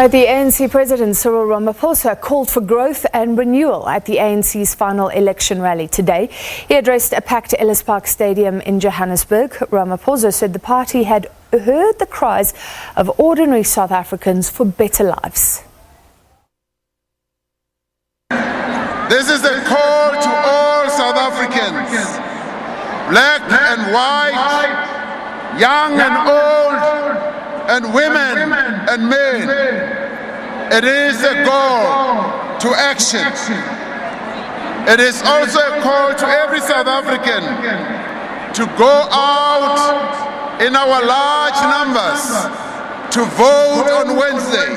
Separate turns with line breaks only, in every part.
The ANC President Cyril Ramaphosa called for growth and renewal at the ANC's final election rally today. He addressed a packed Ellis Park Stadium in Johannesburg. Ramaphosa said the party had heard the cries of ordinary South Africans for better lives.
This is a call to all South Africans, black and white, young and old, and women and men. It is a call to action. It is also a call to every South African to go out in our large numbers to vote on Wednesday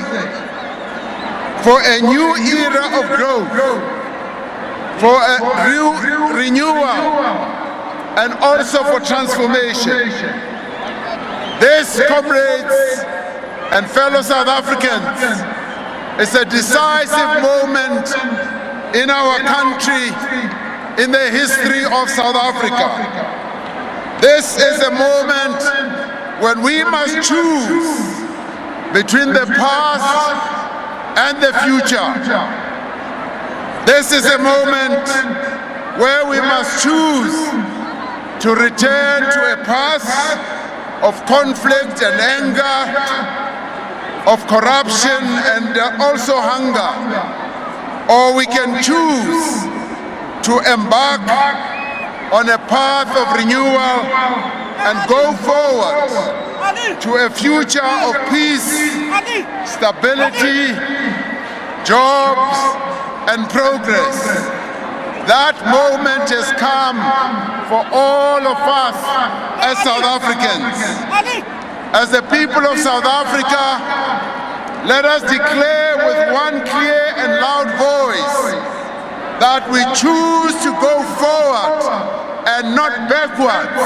for a new era of growth, for a renewal, and also for transformation. This, comrades and fellow South Africans, is a decisive moment in our country, in the history of South Africa. This is a moment when we must choose between the past and the future. This is a moment where we must choose to return to a past of conflict and anger, of corruption and also hunger. Or we can choose to embark on a path of renewal and go forward to a future of peace, stability, jobs and progress. That moment has come for all of us as South Africans. As the people of South Africa, let us declare with one clear and loud voice that we choose to go forward and not backwards.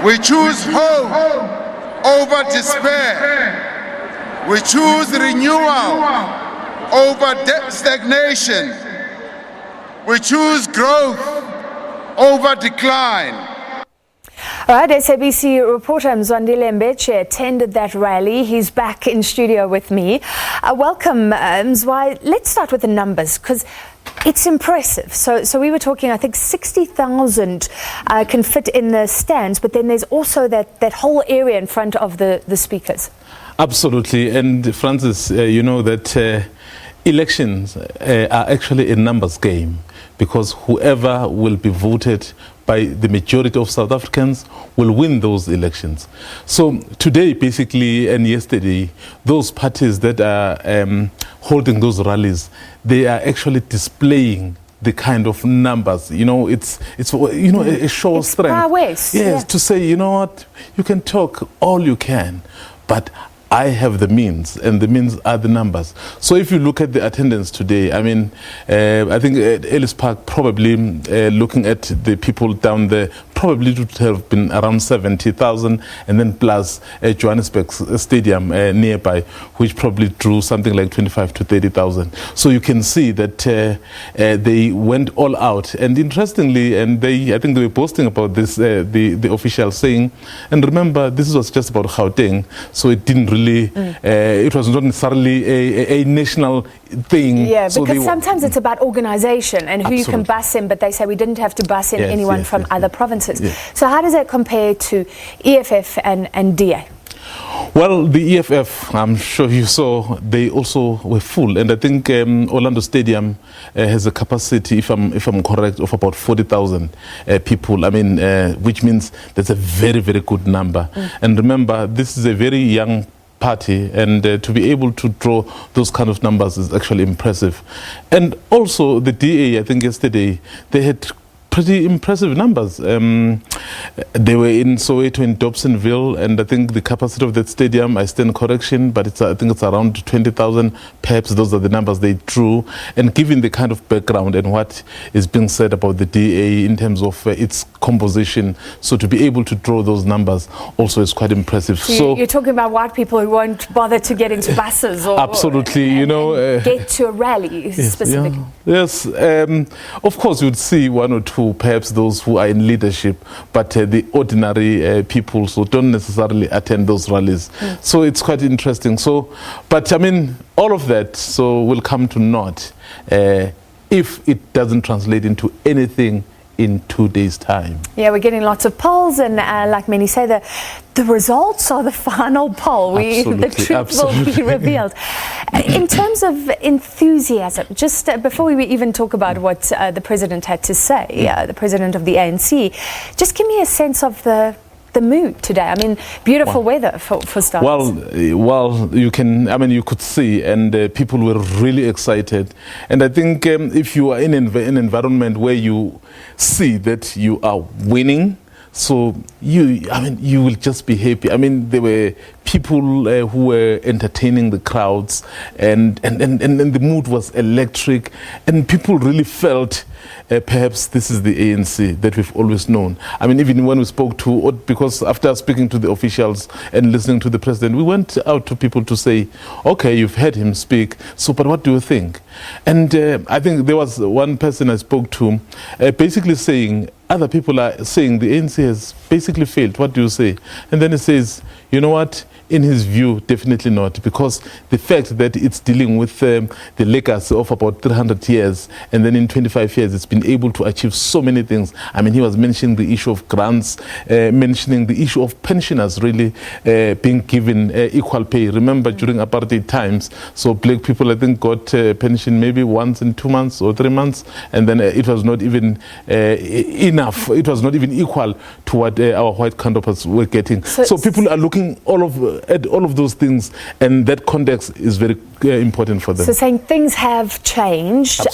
We choose hope over despair. We choose renewal over stagnation. We choose growth over decline.
All right, SABC reporter Mzwandile Mbeje attended that rally. He's back in studio with me. Welcome, Mzwa. Let's start with the numbers, because it's impressive. So we were talking, I think 60,000 can fit in the stands, but then there's also that whole area in front of the speakers.
Absolutely. And Francis, you know that elections are actually a numbers game, because whoever will be voted by the majority of South Africans will win those elections. So today, basically, and yesterday, those parties that are holding those rallies, they are actually displaying the kind of numbers. You know, it's you know, a show of strength.
Power waste.
Yes, to say, you know what, you can talk all you can, but I have the means, and the means are the numbers. So if you look at the attendance today, I mean, I think at Ellis Park, probably looking at the people down there, probably would have been around 70,000, and then plus Johannesburg Stadium nearby, which probably drew something like 25 to 30,000. So you can see that they went all out. And interestingly, and I think they were posting about this, the officials saying, and remember, this was just about Gauteng, so it didn't really it was not necessarily a national thing. Yeah,
so because sometimes it's about organization and who you can bus in, but they say we didn't have to bus in anyone from other provinces. So how does that compare to EFF and DA?
Well, the EFF, I'm sure you saw, they also were full, and I think Orlando Stadium has a capacity, if I'm correct, of about 40,000 people. I mean, which means that's a very, very good number. And remember, this is a very young party, and to be able to draw those kind of numbers is actually impressive. And also the DA, I think yesterday, they had pretty impressive numbers. They were in Soweto, in Dobsonville, and I think the capacity of that stadium, I stand correction, but I think it's around 20,000. Perhaps those are the numbers they drew. And given the kind of background and what is being said about the DA in terms of its composition, so to be able to draw those numbers also is quite impressive.
So you're talking about white people who won't bother to get into buses or
absolutely, you know,
get to a rally specifically.
Yes, of course you'd see one or two, perhaps those who are in leadership, but but the ordinary people so don't necessarily attend those rallies. So it's quite interesting. So, but I mean, all of that so will come to naught if it doesn't translate into anything in 2 days' time.
Yeah, we're getting lots of polls, and like many say, the results are the final poll. The truth will be revealed. In terms of enthusiasm, just before we even talk about what the president had to say, the president of the ANC, just give me a sense of the mood today. I mean, beautiful weather for starters.
Well, you could see, and people were really excited. And I think if you are in an environment where you see that you are winning, so you will just be happy. I mean, there were people who were entertaining the crowds, and the mood was electric, and people really felt perhaps this is the ANC that we've always known. I mean, even when we spoke to, because after speaking to the officials and listening to the president, we went out to people to say, okay, you've heard him speak, so but what do you think? And I think there was one person I spoke to basically saying, other people are saying the ANC has basically failed. What do you say? And then he says, you know what? In his view, definitely not, because the fact that it's dealing with the legacy of about 300 years, and then in 25 years it's been able to achieve so many things. I mean, he was mentioning the issue of grants, mentioning the issue of pensioners really being given equal pay. Remember, during apartheid times, so black people, I think, got pension maybe once in 2 months or 3 months, and then it was not even enough. It was not even equal to what our white counterparts were getting. So people are looking at all of those things, and that context is very important for them.
So saying things have changed,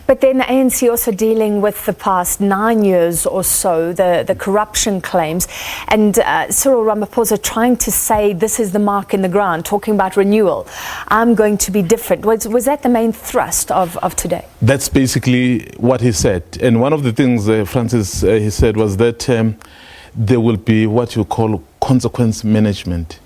but then the ANC also dealing with the past 9 years or so, the corruption claims, and Cyril Ramaphosa trying to say this is the mark in the ground, talking about renewal. I'm going to be different. Was that the main thrust of today? That's
basically what he said. And one of the things, Francis, he said was that there will be what you call consequence management.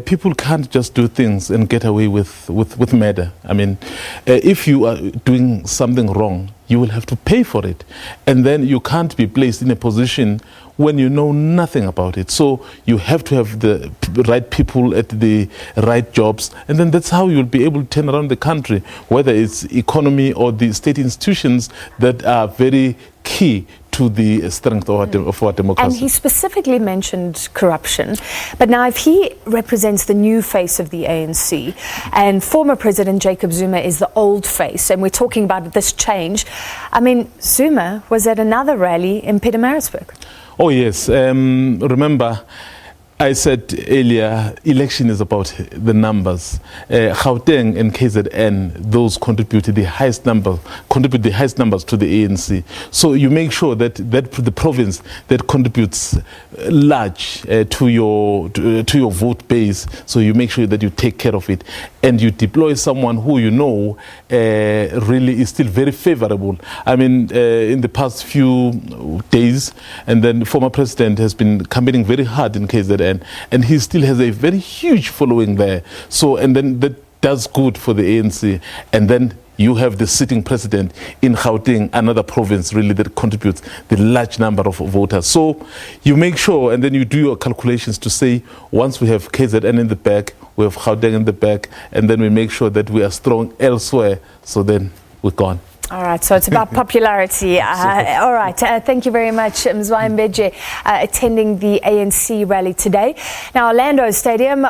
People can't just do things and get away with murder. I mean, if you are doing something wrong, you will have to pay for it. And then you can't be placed in a position when you know nothing about it. So you have to have the right people at the right jobs, and then that's how you'll be able to turn around the country, whether it's economy or the state institutions that are very key to the strength of our democracy.
And he specifically mentioned corruption. But now if he represents the new face of the ANC and former President Jacob Zuma is the old face, and we're talking about this change, I mean, Zuma was at another rally in Pietermaritzburg.
Oh yes, remember I said earlier, election is about the numbers. Gauteng and KZN, those contribute the highest numbers to the ANC. So you make sure that the province that contributes large to your vote base. So you make sure that you take care of it, and you deploy someone who you know really is still very favorable. I mean, in the past few days, and then former president has been campaigning very hard in KZN. And he still has a very huge following there. So, and then that does good for the ANC. And then you have the sitting president in Gauteng, another province really that contributes the large number of voters. So you make sure, and then you do your calculations to say, once we have KZN in the back, we have Gauteng in the back, and then we make sure that we are strong elsewhere, so then we're gone.
All right, so it's about popularity. All right, thank you very much, Mzwandile Mbeje, attending the ANC rally today. Now, Orlando Stadium